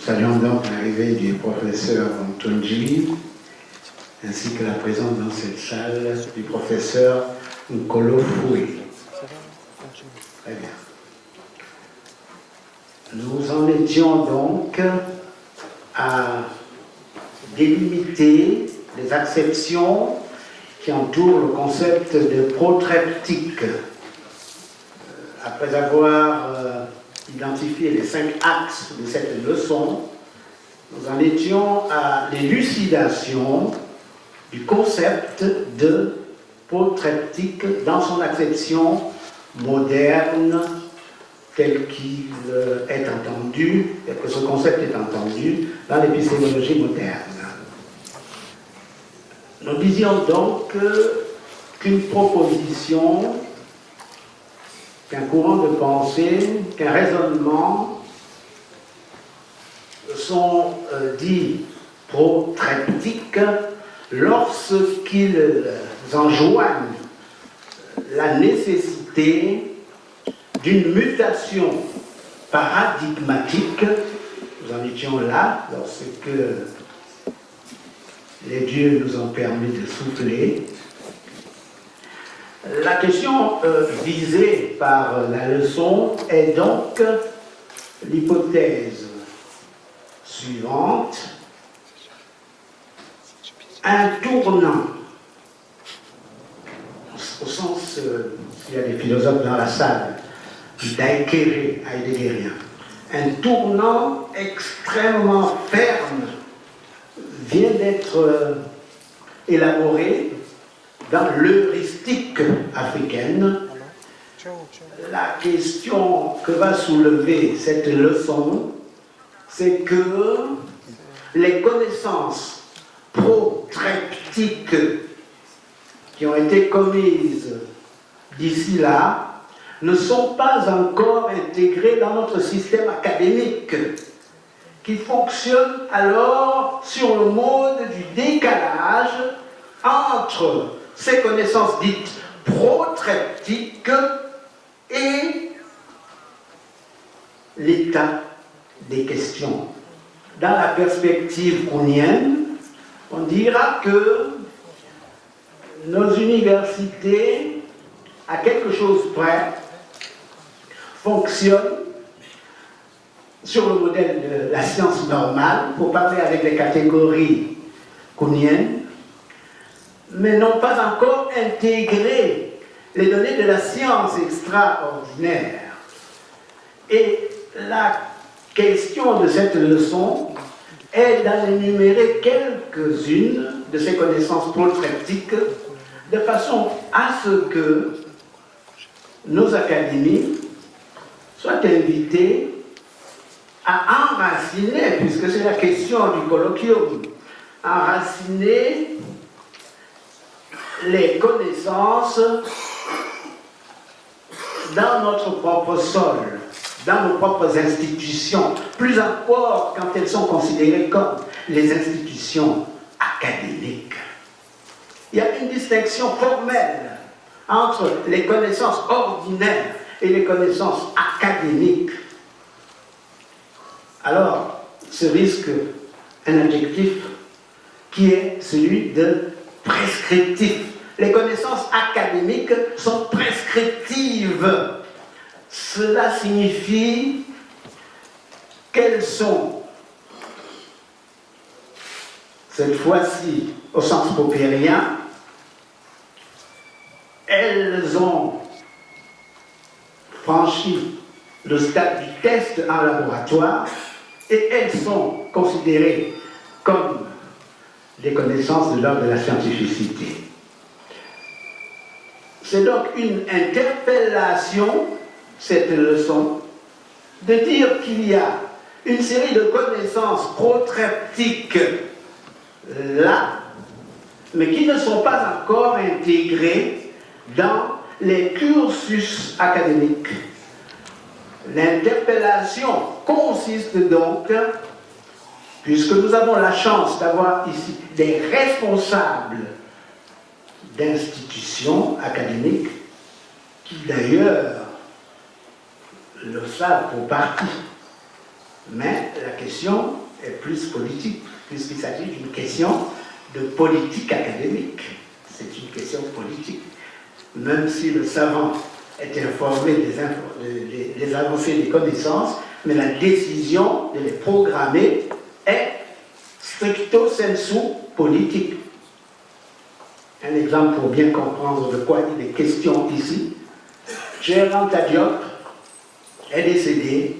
saluons donc l'arrivée du professeur Ntonji, ainsi que la présence dans cette salle du professeur Nkolo Foué. Très bien. Nous en étions donc à délimiter les acceptions qui entourent le concept de protreptique. Après avoir identifié les 5 axes de cette leçon, nous en étions à l'élucidation du concept de protreptique dans son acception moderne tel qu'il est entendu, tel que ce concept est entendu dans l'épistémologie moderne. Nous disions donc qu'une proposition, qu'un courant de pensée, qu'un raisonnement sont dits protreptiques lorsqu'ils enjoignent la nécessité d'une mutation paradigmatique. Nous en étions là lorsque les dieux nous ont permis de souffler. La question visée par la leçon est donc l'hypothèse suivante: un tournant, au sens, il y a des philosophes dans la salle, d'Aikere, heideggerien, un tournant extrêmement ferme vient d'être élaboré dans l'heuristique africaine. La question que va soulever cette leçon, c'est que les connaissances protreptiques qui ont été commises d'ici là ne sont pas encore intégrées dans notre système académique, qui fonctionne alors sur le mode du décalage entre ces connaissances dites protreptiques et l'état des questions. Dans la perspective kounienne, on dira que nos universités, à quelque chose près, fonctionnent sur le modèle de la science normale, pour parler avec les catégories kouniennes, mais n'ont pas encore intégré les données de la science extraordinaire. Et la question de cette leçon est d'en énumérer quelques-unes de ces connaissances protreptiques, de façon à ce que nos académies soient invitées à enraciner, puisque c'est la question du colloquium, enraciner les connaissances dans notre propre sol, dans nos propres institutions, plus encore quand elles sont considérées comme les institutions académiques. Il y a une distinction formelle entre les connaissances ordinaires et les connaissances académiques. Alors, se risque un adjectif qui est celui de prescriptif. Les connaissances académiques sont prescriptives. Cela signifie qu'elles sont, cette fois-ci au sens popérien, elles ont franchi le stade du test en laboratoire et elles sont considérées comme des connaissances de l'ordre de la scientificité. C'est donc une interpellation, cette leçon, de dire qu'il y a une série de connaissances protreptiques là, mais qui ne sont pas encore intégrées dans les cursus académiques. L'interpellation consiste donc, puisque nous avons la chance d'avoir ici des responsables d'institutions académiques, qui d'ailleurs le savent pour partie, Mais la question est plus politique, puisqu'il s'agit d'une question de politique académique. C'est une question politique. Même si le savant est informé des avancées des connaissances, mais la décision de les programmer est stricto sensu politique. Un exemple pour bien comprendre de quoi il est question ici. Cheikh Anta Diop est décédé,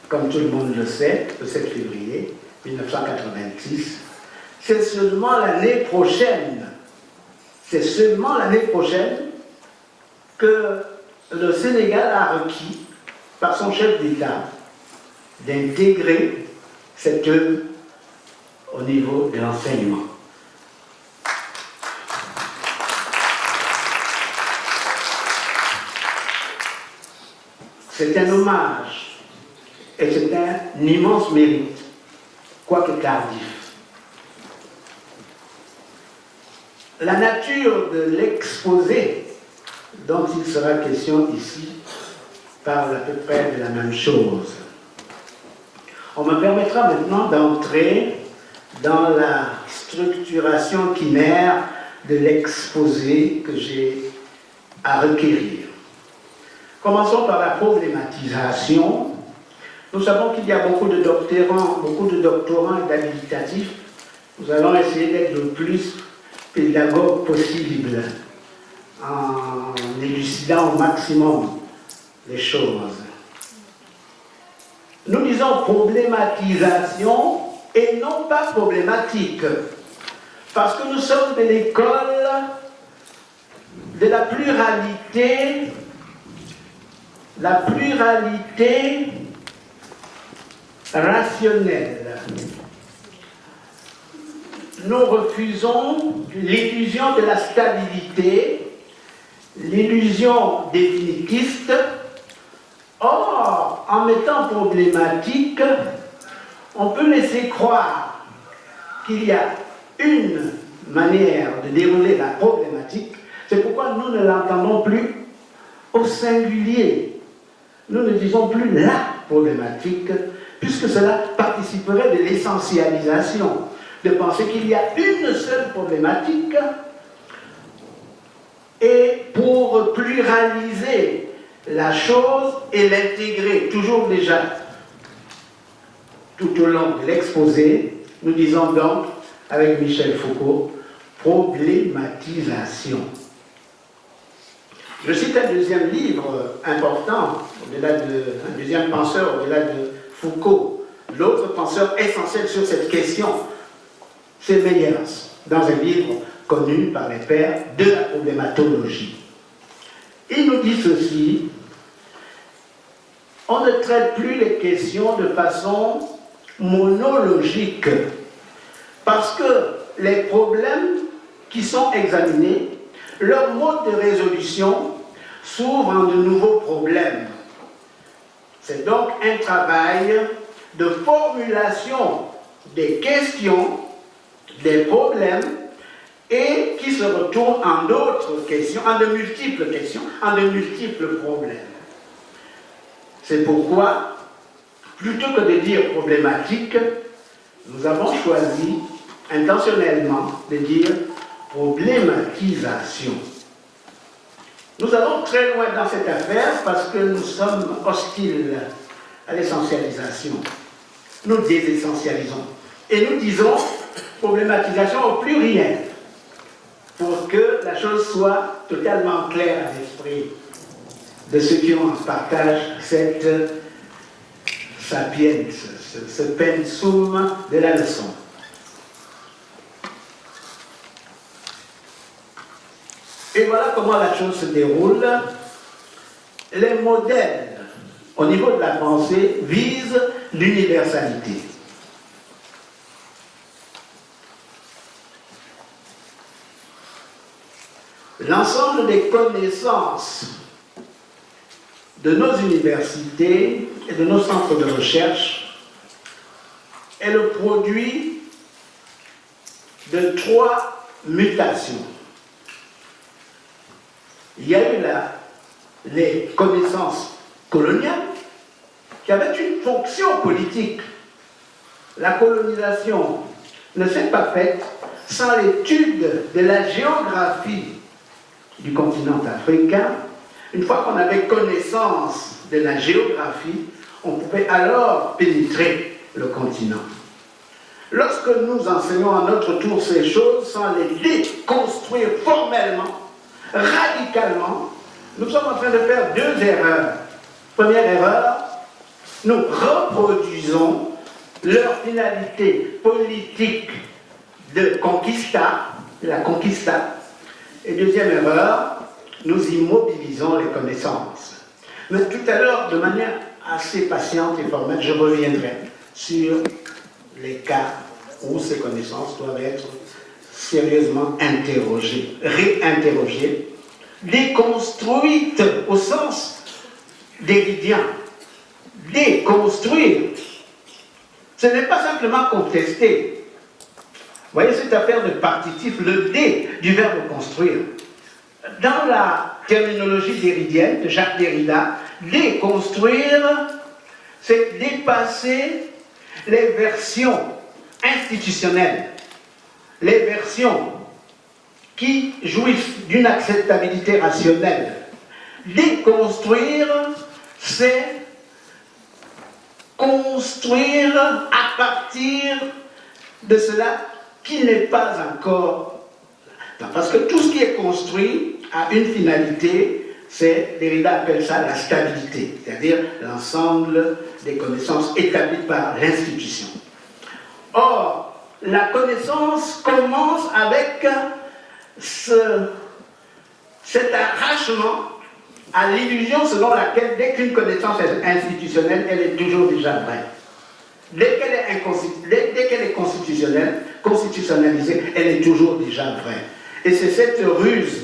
comme tout le monde le sait, le 7 février 1986. C'est seulement l'année prochaine que le Sénégal a requis par son chef d'État d'intégrer cette œuvre au niveau de l'enseignement. C'est un hommage et c'est un immense mérite, quoique tardif. La nature de l'exposé dont il sera question ici parle à peu près de la même chose. On me permettra maintenant d'entrer dans la structuration primaire de l'exposé que j'ai à requérir. Commençons par la problématisation. Nous savons qu'il y a beaucoup de doctorants et d'habilitatifs. Nous allons essayer d'être le plus pédagogue possible en élucidant au maximum les choses. Nous disons problématisation et non pas problématique, parce que nous sommes de l'école de la pluralité rationnelle. Nous refusons l'illusion de la stabilité, l'illusion définitiste. Or, en mettant problématique, on peut laisser croire qu'il y a une manière de dérouler la problématique. C'est pourquoi nous ne l'entendons plus au singulier. Nous ne disons plus la problématique, puisque cela participerait de l'essentialisation, de penser qu'il y a une seule problématique, et pour pluraliser la chose et l'intégrer, toujours déjà tout au long de l'exposé, nous disons donc, avec Michel Foucault, problématisation. Je cite un deuxième livre important, un deuxième penseur au-delà de Foucault, l'autre penseur essentiel sur cette question, c'est Meyers, dans un livre connu par les pairs de la problématologie. Il nous dit ceci: on ne traite plus les questions de façon monologique, parce que les problèmes qui sont examinés, leur mode de résolution s'ouvre en de nouveaux problèmes. C'est donc un travail de formulation des questions, des problèmes, et qui se retourne en d'autres questions, en de multiples questions, en de multiples problèmes. C'est pourquoi, plutôt que de dire problématique, nous avons choisi intentionnellement de dire problématisation. Nous allons très loin dans cette affaire parce que nous sommes hostiles à l'essentialisation. Nous désessentialisons. Et nous disons problématisation au pluriel pour que la chose soit totalement claire à l'esprit de ceux qui ont en partage cette sapiens, ce pensum de la leçon. Et voilà comment la chose se déroule. Les modèles au niveau de la pensée visent l'universalité. L'ensemble des connaissances de nos universités et de nos centres de recherche est le produit de 3 mutations. Il y a eu les connaissances coloniales, qui avait une fonction politique. La colonisation ne s'est pas faite sans l'étude de la géographie du continent africain. Une fois qu'on avait connaissance de la géographie, on pouvait alors pénétrer le continent. Lorsque nous enseignons à notre tour ces choses sans les déconstruire formellement, radicalement, nous sommes en train de faire deux erreurs. Première erreur, nous reproduisons leur finalité politique de conquista, de la conquista. Et deuxième erreur, nous immobilisons les connaissances. Mais tout à l'heure, de manière assez patiente et formelle, je reviendrai sur les cas où ces connaissances doivent être sérieusement interrogées, réinterrogées, déconstruites au sens d'éridien. Déconstruire, ce n'est pas simplement contester. Vous voyez cette affaire de partitif, le dé du verbe construire. Dans la terminologie déridienne de Jacques Derrida, déconstruire, c'est dépasser les versions institutionnelles, les versions qui jouissent d'une acceptabilité rationnelle. Déconstruire, c'est construire à partir de cela qui n'est pas encore. Parce que tout ce qui est construit a une finalité, Derrida appelle ça la stabilité, c'est-à-dire l'ensemble des connaissances établies par l'institution. Or, la connaissance commence avec cet arrachement à l'illusion selon laquelle, dès qu'une connaissance est institutionnelle, elle est toujours déjà vraie. Dès qu'elle est constitutionnalisée, elle est toujours déjà vraie. Et c'est cette ruse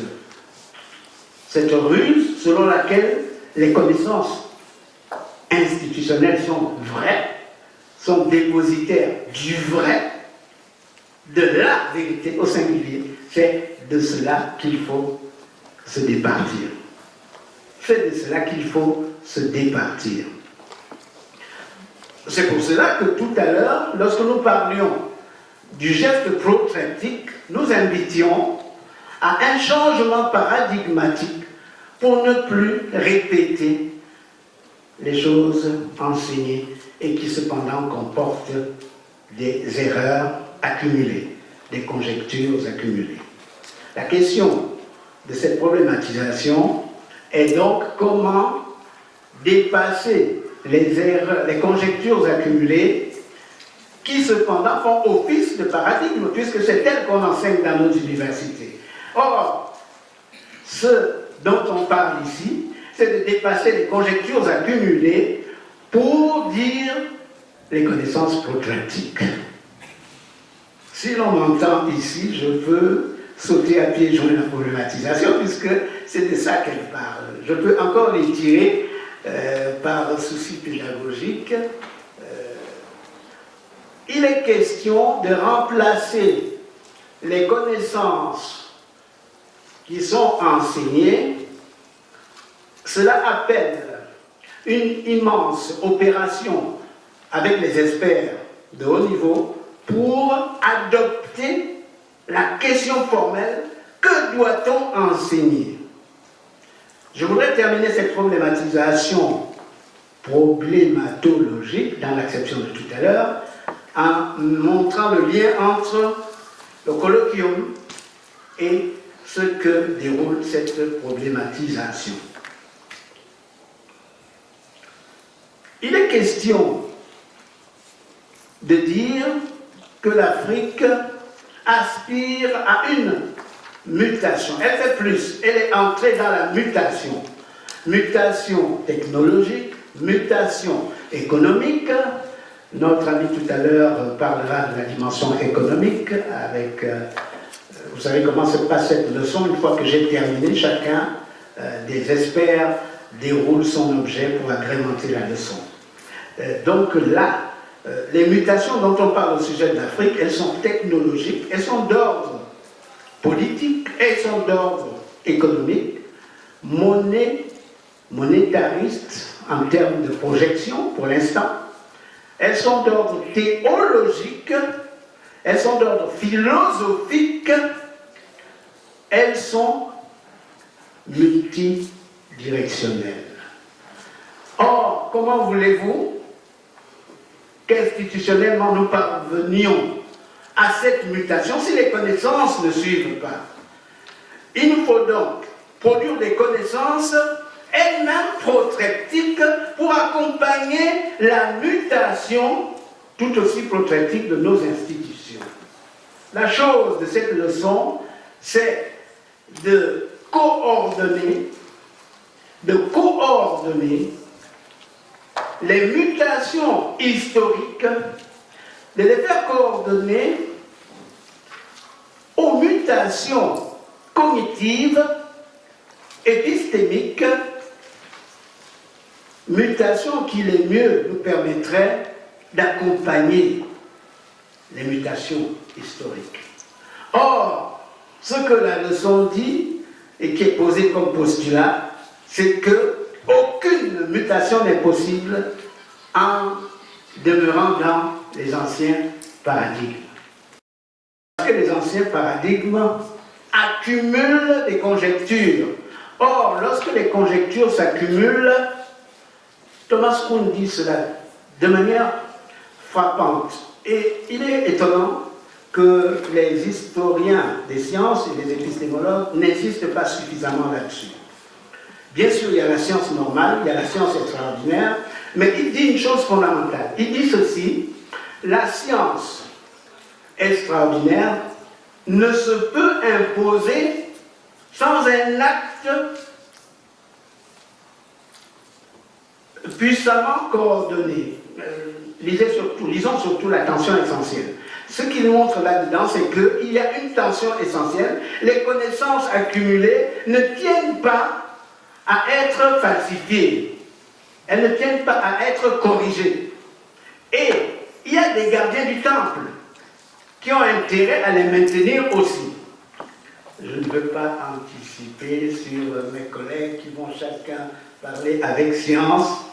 selon laquelle les connaissances institutionnelles sont vraies, sont dépositaires du vrai, de la vérité au singulier. C'est de cela qu'il faut se départir. C'est de cela qu'il faut se départir. C'est pour cela que tout à l'heure, lorsque nous parlions du geste protractique, nous invitions à un changement paradigmatique pour ne plus répéter les choses enseignées et qui cependant comportent des erreurs accumulées, des conjectures accumulées. La question de cette problématisation est donc comment dépasser les erreurs, les conjectures accumulées qui cependant font office de paradigme puisque c'est elles qu'on enseigne dans nos universités. Or, ce dont on parle ici, c'est de dépasser les conjectures accumulées pour dire les connaissances pratiques. Si l'on m'entend ici, je peux sauter à pieds joints la problématisation puisque c'est de ça qu'elle parle. Je peux encore les tirer par souci pédagogique. Il est question de remplacer les connaissances qui sont enseignées. Cela appelle une immense opération avec les experts de haut niveau pour adopter la question formelle: que doit-on enseigner? Je voudrais terminer cette problématisation problématologique dans l'acception de tout à l'heure en montrant le lien entre le colloquium et ce que déroule cette problématisation. Il est question de dire que l'Afrique aspire à une mutation. Elle fait plus, elle est entrée dans la mutation. Mutation technologique, mutation économique. Notre ami tout à l'heure parlera de la dimension économique avec... vous savez comment se passe cette leçon. Une fois que j'ai terminé, chacun des experts déroule son objet pour agrémenter la leçon. Donc là, les mutations dont on parle au sujet de l'Afrique, elles sont technologiques, elles sont d'ordre politique, elles sont d'ordre économique, monétariste, en termes de projection pour l'instant. Elles sont d'ordre théologique, elles sont d'ordre philosophique, elles sont multidirectionnelles. Or, comment voulez-vous qu'institutionnellement nous parvenions à cette mutation si les connaissances ne suivent pas? Il nous faut donc produire des connaissances elles-mêmes protractiques pour accompagner la mutation tout aussi protractique de nos institutions. La chose de cette leçon, c'est de coordonner les mutations historiques, de les faire coordonner aux mutations cognitives, épistémiques, mutations qui les mieux nous permettraient d'accompagner les mutations historiques. Or, ce que la leçon dit, et qui est posé comme postulat, c'est qu'aucune mutation n'est possible en demeurant dans les anciens paradigmes. Parce que les anciens paradigmes accumulent des conjectures. Or, lorsque les conjectures s'accumulent, Thomas Kuhn dit cela de manière frappante. Et il est étonnant que les historiens des sciences et les épistémologues n'insistent pas suffisamment là-dessus. Bien sûr, il y a la science normale, il y a la science extraordinaire, mais il dit une chose fondamentale. Il dit ceci: la science extraordinaire ne se peut imposer sans un acte puissamment coordonné. Lisons surtout la tension essentielle. Ce qu'il montre là-dedans, c'est qu'il y a une tension essentielle. Les connaissances accumulées ne tiennent pas à être falsifiées. Elles ne tiennent pas à être corrigées. Et il y a des gardiens du temple qui ont intérêt à les maintenir aussi. Je ne veux pas anticiper sur mes collègues qui vont chacun parler avec science,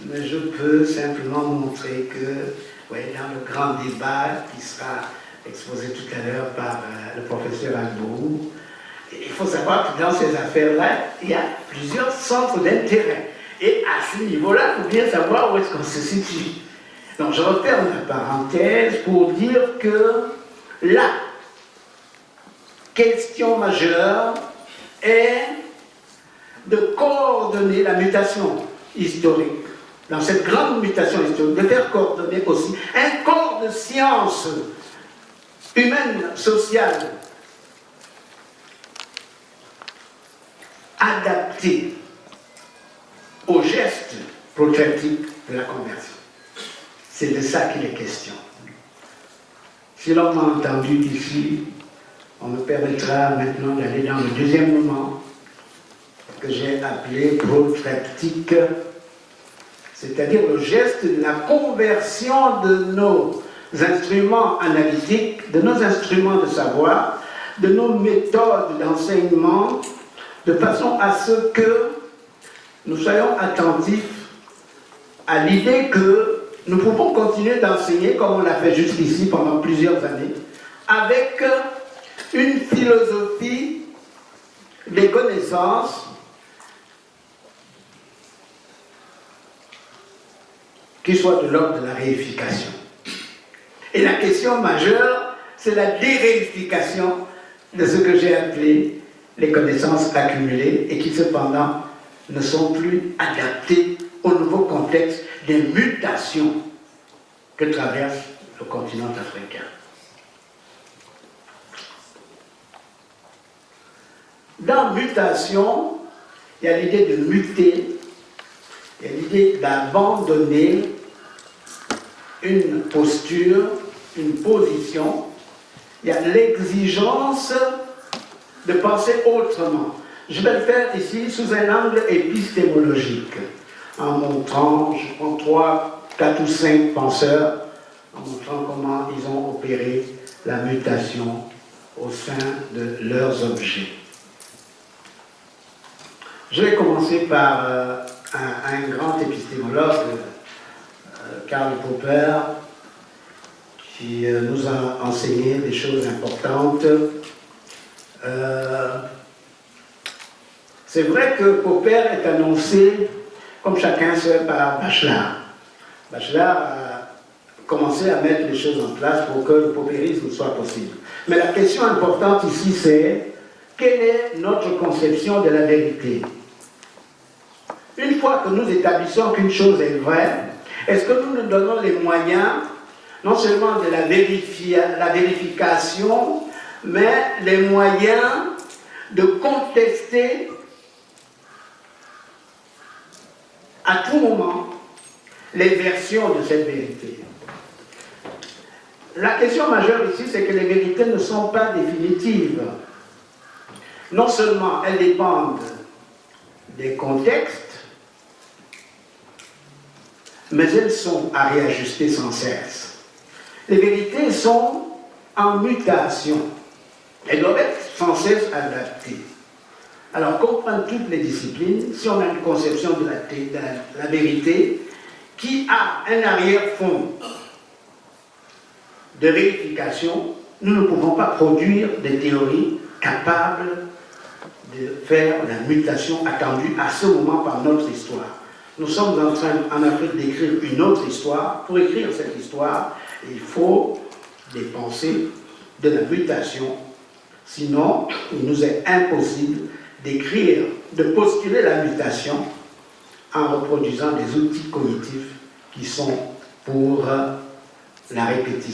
mais je peux simplement montrer que, dans le grand débat qui sera exposé tout à l'heure par le professeur Albourou, il faut savoir que dans ces affaires-là, il y a plusieurs centres d'intérêt. Et à ce niveau-là, il faut bien savoir où est-ce qu'on se situe. Donc je referme la parenthèse pour dire que la question majeure est de coordonner la mutation historique. Dans cette grande mutation historique, de faire coordonner aussi un corps de sciences humaines, sociales, adapté aux gestes protractiques de la conversion. C'est de ça qu'il est question. Si l'on m'a entendu ici, on me permettra maintenant d'aller dans le deuxième moment que j'ai appelé protractique, c'est-à-dire le geste de la conversion de nos instruments analytiques, de nos instruments de savoir, de nos méthodes d'enseignement, de façon à ce que nous soyons attentifs à l'idée que nous pouvons continuer d'enseigner comme on l'a fait jusqu'ici pendant plusieurs années, avec une philosophie des connaissances qui soit de l'ordre de la réification. Et la question majeure, c'est la déréification de ce que j'ai appelé les connaissances accumulées et qui cependant ne sont plus adaptées au nouveau contexte des mutations que traverse le continent africain. Dans mutation, il y a l'idée de muter, il y a l'idée d'abandonner une posture, une position, il y a l'exigence de penser autrement. Je vais le faire ici sous un angle épistémologique, en montrant, je prends 3, 4 ou 5 penseurs, en montrant comment ils ont opéré la mutation au sein de leurs objets. Je vais commencer par un grand épistémologue, Karl Popper, qui nous a enseigné des choses importantes. C'est vrai que Popper est annoncé, comme chacun sait, par Bachelard. Bachelard a commencé à mettre les choses en place pour que le popérisme soit possible. Mais la question importante ici, c'est quelle est notre conception de la vérité? Une fois que nous établissons qu'une chose est vraie, est-ce que nous nous donnons les moyens, non seulement de la vérification, mais les moyens de contester à tout moment les versions de cette vérité? La question majeure ici, c'est que les vérités ne sont pas définitives. Non seulement elles dépendent des contextes, mais elles sont à réajuster sans cesse. Les vérités sont en mutation. Elles doivent être sans cesse adaptées. Alors, comme dans toutes les disciplines, si on a une conception de la vérité qui a un arrière-fond de vérification, nous ne pouvons pas produire des théories capables de faire la mutation attendue à ce moment par notre histoire. Nous sommes en train, en Afrique, d'écrire une autre histoire. Pour écrire cette histoire, il faut des pensées de la mutation. Sinon, il nous est impossible d'écrire, de postuler la mutation en reproduisant des outils cognitifs qui sont pour la répétition.